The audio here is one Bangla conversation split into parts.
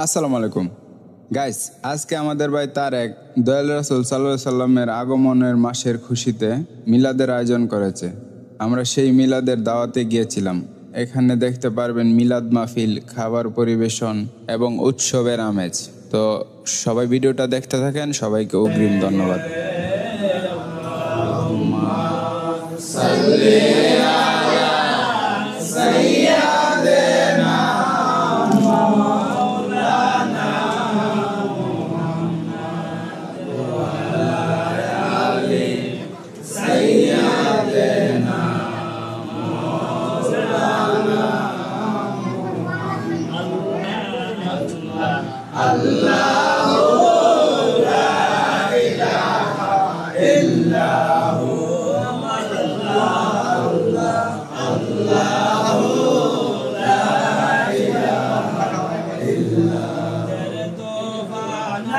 আসসালামু আলাইকুম গাইস, আজকে আমাদের ভাই তারেক দয়াল রাসূল সাল্লাল্লাহু আলাইহি সাল্লামের আগমনের মাসের খুশিতে মিলাদের আয়োজন করেছে। আমরা সেই মিলাদের দাওয়াতে গিয়েছিলাম। এখানে দেখতে পারবেন মিলাদ মাহফিল, খাবার পরিবেশন এবং উৎসবের আমেজ। তো সবাই ভিডিওটা দেখতে থাকেন, সবাইকে অগ্রিম ধন্যবাদ।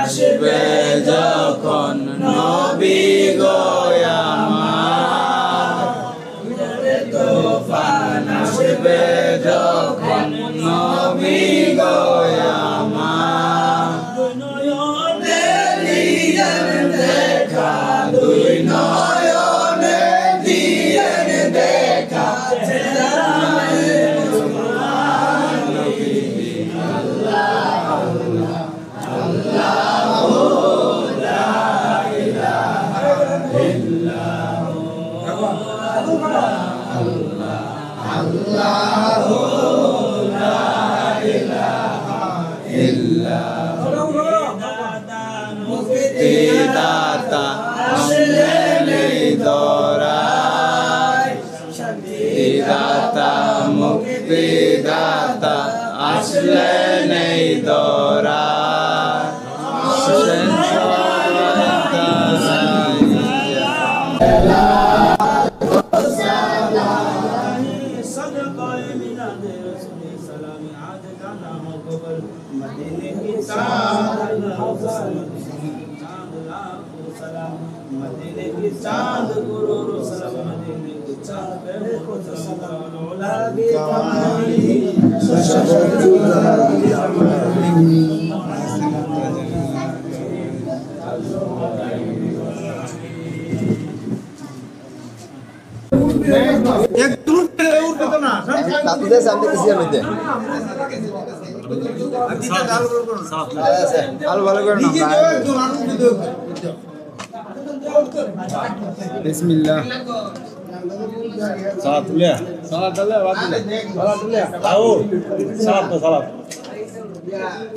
আসবে যখন নবী গো আমার, তুফান আসবে যখন নবী গো আমার, দেখা দুই নয়নে দিয়েন দেখা মুক্তিদাতা আসলেন এই দরায়, শান্তিদাতা মুক্তিদাতা আসলেন এই দরায়, আসলেন मदीने की चांद गुरु रसूल मदीने की चांद पे सलाम औलादी कमाली एक दूर पे उठ तो ना तातुदे सामने किसी में दे आलू ভালো করে না बिस्मिल्लाह সালাত তুলে বাদ দিলে आओ साहब तो साहब